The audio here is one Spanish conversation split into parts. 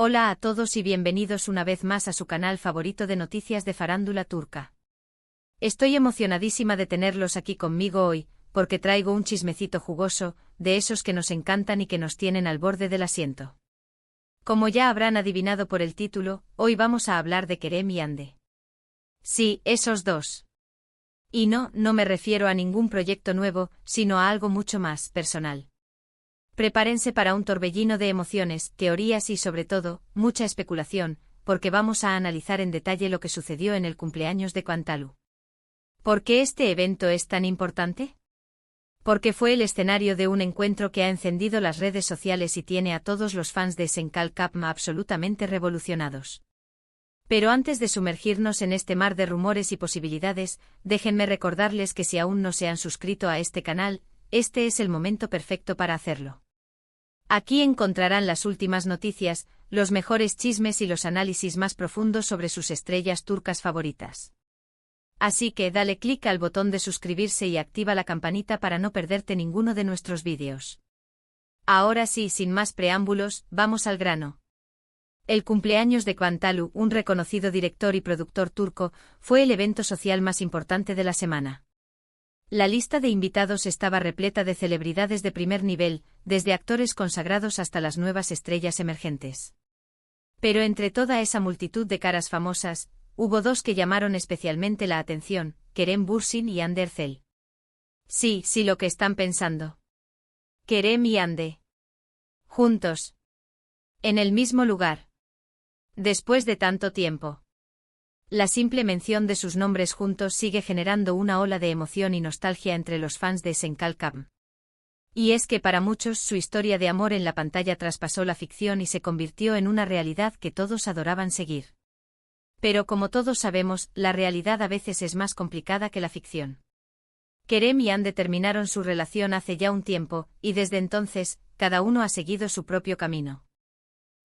Hola a todos y bienvenidos una vez más a su canal favorito de noticias de farándula turca. Estoy emocionadísima de tenerlos aquí conmigo hoy, porque traigo un chismecito jugoso, de esos que nos encantan y que nos tienen al borde del asiento. Como ya habrán adivinado por el título, hoy vamos a hablar de Kerem y Hande. Sí, esos dos. Y no me refiero a ningún proyecto nuevo, sino a algo mucho más personal. Prepárense para un torbellino de emociones, teorías y sobre todo, mucha especulación, porque vamos a analizar en detalle lo que sucedió en el cumpleaños de Kuantalu. ¿Por qué este evento es tan importante? Porque fue el escenario de un encuentro que ha encendido las redes sociales y tiene a todos los fans de Esenkalkapma absolutamente revolucionados. Pero antes de sumergirnos en este mar de rumores y posibilidades, déjenme recordarles que si aún no se han suscrito a este canal, este es el momento perfecto para hacerlo. Aquí encontrarán las últimas noticias, los mejores chismes y los análisis más profundos sobre sus estrellas turcas favoritas. Así que dale clic al botón de suscribirse y activa la campanita para no perderte ninguno de nuestros vídeos. Ahora sí, sin más preámbulos, vamos al grano. El cumpleaños de Kuantalu, un reconocido director y productor turco, fue el evento social más importante de la semana. La lista de invitados estaba repleta de celebridades de primer nivel, desde actores consagrados hasta las nuevas estrellas emergentes. Pero entre toda esa multitud de caras famosas, hubo dos que llamaron especialmente la atención, Kerem Bürsin y Hande Erçel. Sí, lo que están pensando. Kerem y Hande. Juntos. En el mismo lugar. Después de tanto tiempo. La simple mención de sus nombres juntos sigue generando una ola de emoción y nostalgia entre los fans de Esenkalkapma. Y es que para muchos su historia de amor en la pantalla traspasó la ficción y se convirtió en una realidad que todos adoraban seguir. Pero como todos sabemos, la realidad a veces es más complicada que la ficción. Kerem y Hande terminaron su relación hace ya un tiempo, y desde entonces, cada uno ha seguido su propio camino.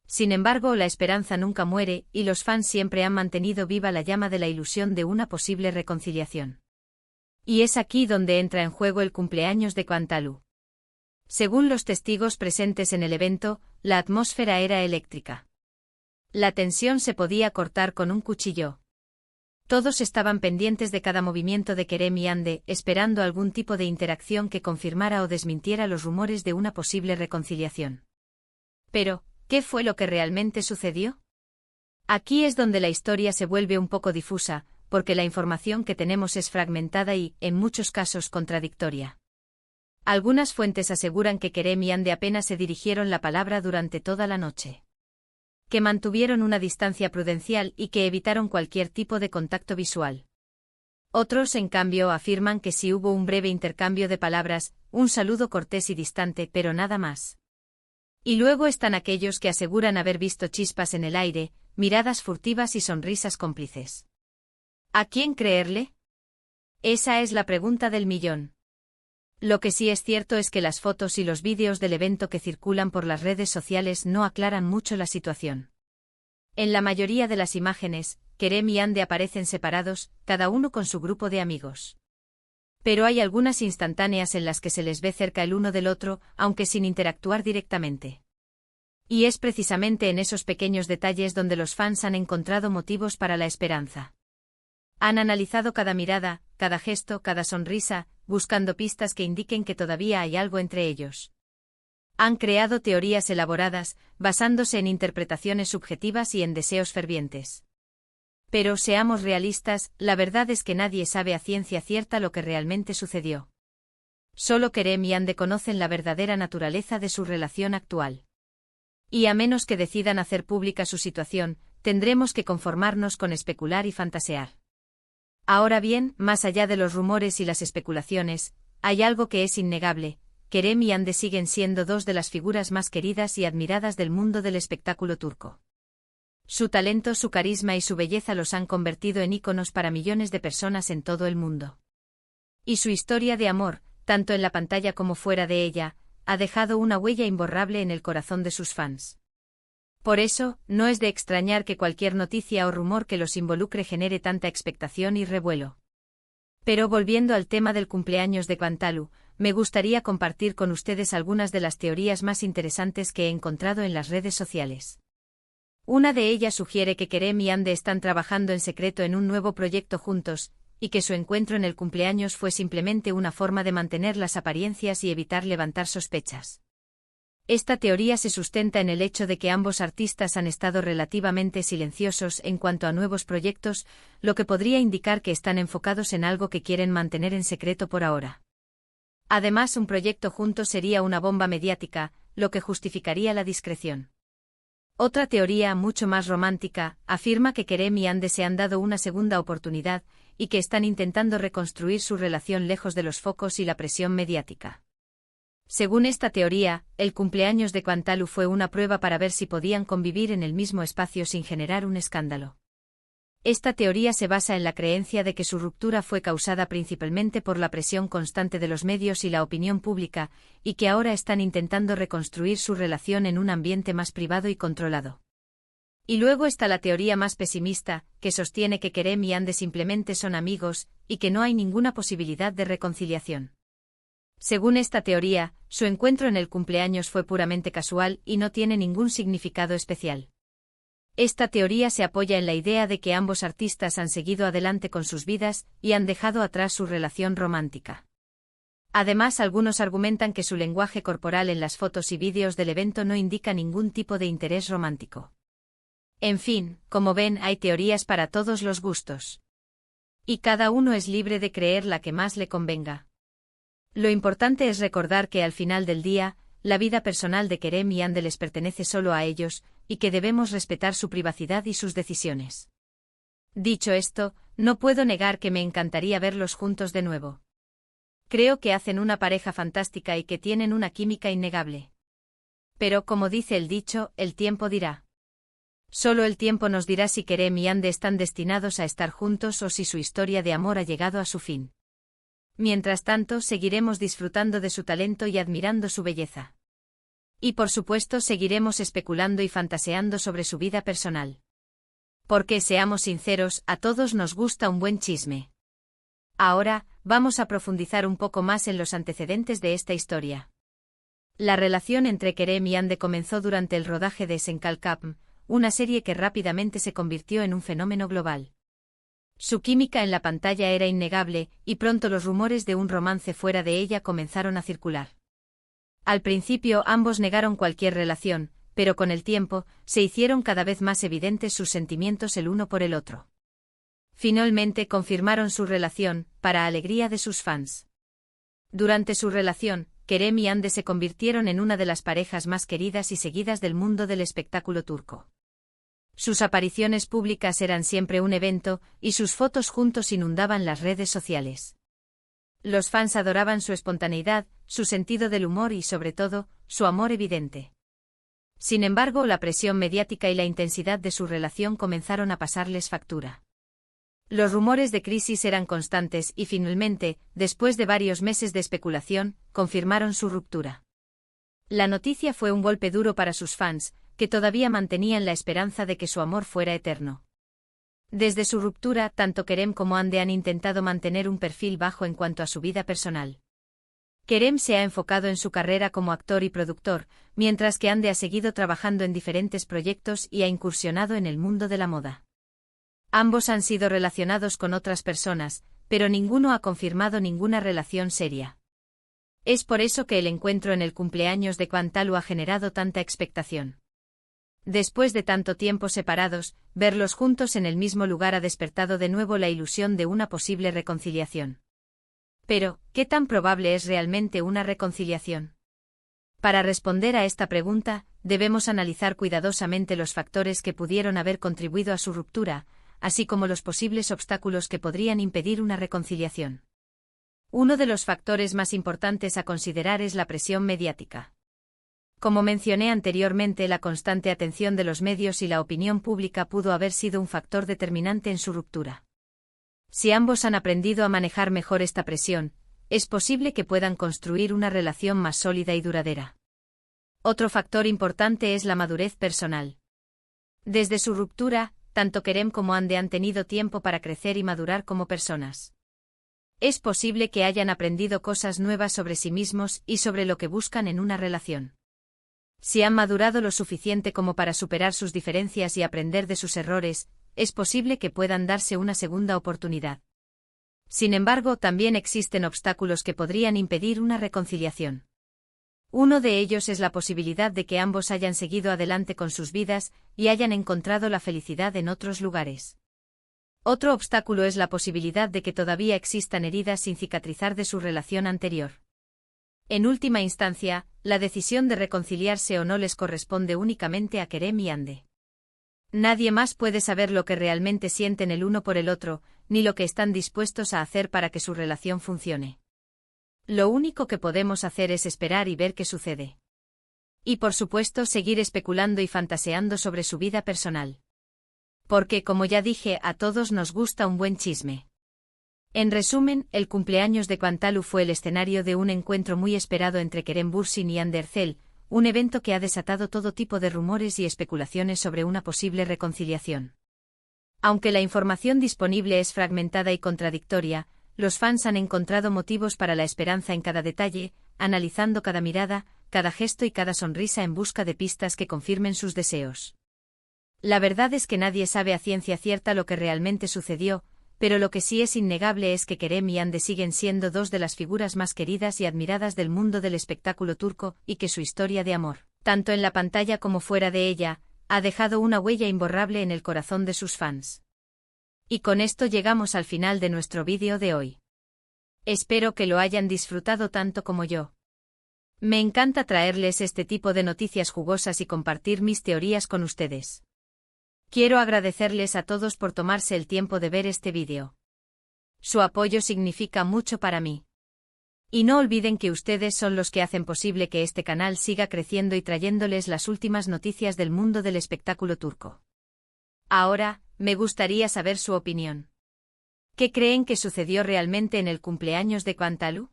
Sin embargo, la esperanza nunca muere, y los fans siempre han mantenido viva la llama de la ilusión de una posible reconciliación. Y es aquí donde entra en juego el cumpleaños de Kuantalu. Según los testigos presentes en el evento, la atmósfera era eléctrica. La tensión se podía cortar con un cuchillo. Todos estaban pendientes de cada movimiento de Kerem y Hande, esperando algún tipo de interacción que confirmara o desmintiera los rumores de una posible reconciliación. Pero, ¿qué fue lo que realmente sucedió? Aquí es donde la historia se vuelve un poco difusa, porque la información que tenemos es fragmentada y, en muchos casos, contradictoria. Algunas fuentes aseguran que Kerem y Hande apenas se dirigieron la palabra durante toda la noche. Que mantuvieron una distancia prudencial y que evitaron cualquier tipo de contacto visual. Otros, en cambio, afirman que sí hubo un breve intercambio de palabras, un saludo cortés y distante, pero nada más. Y luego están aquellos que aseguran haber visto chispas en el aire, miradas furtivas y sonrisas cómplices. ¿A quién creerle? Esa es la pregunta del millón. Lo que sí es cierto es que las fotos y los vídeos del evento que circulan por las redes sociales no aclaran mucho la situación. En la mayoría de las imágenes, Kerem y Hande aparecen separados, cada uno con su grupo de amigos. Pero hay algunas instantáneas en las que se les ve cerca el uno del otro, aunque sin interactuar directamente. Y es precisamente en esos pequeños detalles donde los fans han encontrado motivos para la esperanza. Han analizado cada mirada, cada gesto, cada sonrisa, buscando pistas que indiquen que todavía hay algo entre ellos. Han creado teorías elaboradas, basándose en interpretaciones subjetivas y en deseos fervientes. Pero seamos realistas, la verdad es que nadie sabe a ciencia cierta lo que realmente sucedió. Solo Kerem y Hande conocen la verdadera naturaleza de su relación actual. Y a menos que decidan hacer pública su situación, tendremos que conformarnos con especular y fantasear. Ahora bien, más allá de los rumores y las especulaciones, hay algo que es innegable: Kerem y Hande siguen siendo dos de las figuras más queridas y admiradas del mundo del espectáculo turco. Su talento, su carisma y su belleza los han convertido en íconos para millones de personas en todo el mundo. Y su historia de amor, tanto en la pantalla como fuera de ella, ha dejado una huella imborrable en el corazón de sus fans. Por eso, no es de extrañar que cualquier noticia o rumor que los involucre genere tanta expectación y revuelo. Pero volviendo al tema del cumpleaños de Kuantalu, me gustaría compartir con ustedes algunas de las teorías más interesantes que he encontrado en las redes sociales. Una de ellas sugiere que Kerem y Ande están trabajando en secreto en un nuevo proyecto juntos, y que su encuentro en el cumpleaños fue simplemente una forma de mantener las apariencias y evitar levantar sospechas. Esta teoría se sustenta en el hecho de que ambos artistas han estado relativamente silenciosos en cuanto a nuevos proyectos, lo que podría indicar que están enfocados en algo que quieren mantener en secreto por ahora. Además, un proyecto juntos sería una bomba mediática, lo que justificaría la discreción. Otra teoría, mucho más romántica, afirma que Kerem y Ande se han dado una segunda oportunidad, y que están intentando reconstruir su relación lejos de los focos y la presión mediática. Según esta teoría, el cumpleaños de Quantalu fue una prueba para ver si podían convivir en el mismo espacio sin generar un escándalo. Esta teoría se basa en la creencia de que su ruptura fue causada principalmente por la presión constante de los medios y la opinión pública, y que ahora están intentando reconstruir su relación en un ambiente más privado y controlado. Y luego está la teoría más pesimista, que sostiene que Kerem y Ande simplemente son amigos, y que no hay ninguna posibilidad de reconciliación. Según esta teoría, su encuentro en el cumpleaños fue puramente casual y no tiene ningún significado especial. Esta teoría se apoya en la idea de que ambos artistas han seguido adelante con sus vidas y han dejado atrás su relación romántica. Además, algunos argumentan que su lenguaje corporal en las fotos y vídeos del evento no indica ningún tipo de interés romántico. En fin, como ven, hay teorías para todos los gustos. Y cada uno es libre de creer la que más le convenga. Lo importante es recordar que al final del día, la vida personal de Kerem y Ande les pertenece solo a ellos, y que debemos respetar su privacidad y sus decisiones. Dicho esto, no puedo negar que me encantaría verlos juntos de nuevo. Creo que hacen una pareja fantástica y que tienen una química innegable. Pero como dice el dicho, el tiempo dirá. Solo el tiempo nos dirá si Kerem y Ande están destinados a estar juntos o si su historia de amor ha llegado a su fin. Mientras tanto, seguiremos disfrutando de su talento y admirando su belleza. Y por supuesto, seguiremos especulando y fantaseando sobre su vida personal. Porque, seamos sinceros, a todos nos gusta un buen chisme. Ahora, vamos a profundizar un poco más en los antecedentes de esta historia. La relación entre Kerem y Ande comenzó durante el rodaje de Senkalkapm, una serie que rápidamente se convirtió en un fenómeno global. Su química en la pantalla era innegable, y pronto los rumores de un romance fuera de ella comenzaron a circular. Al principio ambos negaron cualquier relación, pero con el tiempo, se hicieron cada vez más evidentes sus sentimientos el uno por el otro. Finalmente confirmaron su relación, para alegría de sus fans. Durante su relación, Kerem y Ande se convirtieron en una de las parejas más queridas y seguidas del mundo del espectáculo turco. Sus apariciones públicas eran siempre un evento, y sus fotos juntos inundaban las redes sociales. Los fans adoraban su espontaneidad, su sentido del humor y, sobre todo, su amor evidente. Sin embargo, la presión mediática y la intensidad de su relación comenzaron a pasarles factura. Los rumores de crisis eran constantes y finalmente, después de varios meses de especulación, confirmaron su ruptura. La noticia fue un golpe duro para sus fans, que todavía mantenían la esperanza de que su amor fuera eterno. Desde su ruptura, tanto Kerem como Ande han intentado mantener un perfil bajo en cuanto a su vida personal. Kerem se ha enfocado en su carrera como actor y productor, mientras que Ande ha seguido trabajando en diferentes proyectos y ha incursionado en el mundo de la moda. Ambos han sido relacionados con otras personas, pero ninguno ha confirmado ninguna relación seria. Es por eso que el encuentro en el cumpleaños de Quantalu ha generado tanta expectación. Después de tanto tiempo separados, verlos juntos en el mismo lugar ha despertado de nuevo la ilusión de una posible reconciliación. Pero, ¿qué tan probable es realmente una reconciliación? Para responder a esta pregunta, debemos analizar cuidadosamente los factores que pudieron haber contribuido a su ruptura, así como los posibles obstáculos que podrían impedir una reconciliación. Uno de los factores más importantes a considerar es la presión mediática. Como mencioné anteriormente, la constante atención de los medios y la opinión pública pudo haber sido un factor determinante en su ruptura. Si ambos han aprendido a manejar mejor esta presión, es posible que puedan construir una relación más sólida y duradera. Otro factor importante es la madurez personal. Desde su ruptura, tanto Kerem como Ande han tenido tiempo para crecer y madurar como personas. Es posible que hayan aprendido cosas nuevas sobre sí mismos y sobre lo que buscan en una relación. Si han madurado lo suficiente como para superar sus diferencias y aprender de sus errores, es posible que puedan darse una segunda oportunidad. Sin embargo, también existen obstáculos que podrían impedir una reconciliación. Uno de ellos es la posibilidad de que ambos hayan seguido adelante con sus vidas y hayan encontrado la felicidad en otros lugares. Otro obstáculo es la posibilidad de que todavía existan heridas sin cicatrizar de su relación anterior. En última instancia, la decisión de reconciliarse o no les corresponde únicamente a Kerem y Hande. Nadie más puede saber lo que realmente sienten el uno por el otro, ni lo que están dispuestos a hacer para que su relación funcione. Lo único que podemos hacer es esperar y ver qué sucede. Y por supuesto seguir especulando y fantaseando sobre su vida personal. Porque, como ya dije, a todos nos gusta un buen chisme. En resumen, el cumpleaños de Quantalu fue el escenario de un encuentro muy esperado entre Kerem Bürsin y Hande Erçel, un evento que ha desatado todo tipo de rumores y especulaciones sobre una posible reconciliación. Aunque la información disponible es fragmentada y contradictoria, los fans han encontrado motivos para la esperanza en cada detalle, analizando cada mirada, cada gesto y cada sonrisa en busca de pistas que confirmen sus deseos. La verdad es que nadie sabe a ciencia cierta lo que realmente sucedió, pero lo que sí es innegable es que Kerem y Hande siguen siendo dos de las figuras más queridas y admiradas del mundo del espectáculo turco y que su historia de amor, tanto en la pantalla como fuera de ella, ha dejado una huella imborrable en el corazón de sus fans. Y con esto llegamos al final de nuestro vídeo de hoy. Espero que lo hayan disfrutado tanto como yo. Me encanta traerles este tipo de noticias jugosas y compartir mis teorías con ustedes. Quiero agradecerles a todos por tomarse el tiempo de ver este vídeo. Su apoyo significa mucho para mí. Y no olviden que ustedes son los que hacen posible que este canal siga creciendo y trayéndoles las últimas noticias del mundo del espectáculo turco. Ahora, me gustaría saber su opinión. ¿Qué creen que sucedió realmente en el cumpleaños de Quantalu?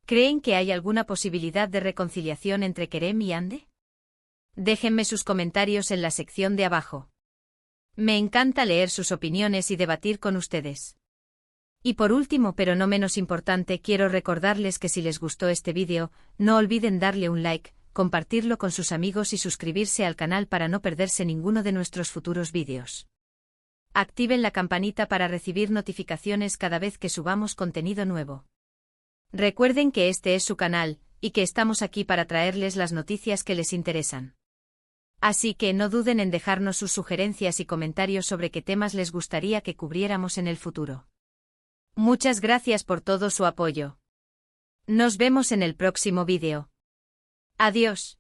¿Creen que hay alguna posibilidad de reconciliación entre Kerem y Hande? Déjenme sus comentarios en la sección de abajo. Me encanta leer sus opiniones y debatir con ustedes. Y por último, pero no menos importante, quiero recordarles que si les gustó este vídeo, no olviden darle un like, compartirlo con sus amigos y suscribirse al canal para no perderse ninguno de nuestros futuros vídeos. Activen la campanita para recibir notificaciones cada vez que subamos contenido nuevo. Recuerden que este es su canal, y que estamos aquí para traerles las noticias que les interesan. Así que no duden en dejarnos sus sugerencias y comentarios sobre qué temas les gustaría que cubriéramos en el futuro. Muchas gracias por todo su apoyo. Nos vemos en el próximo vídeo. Adiós.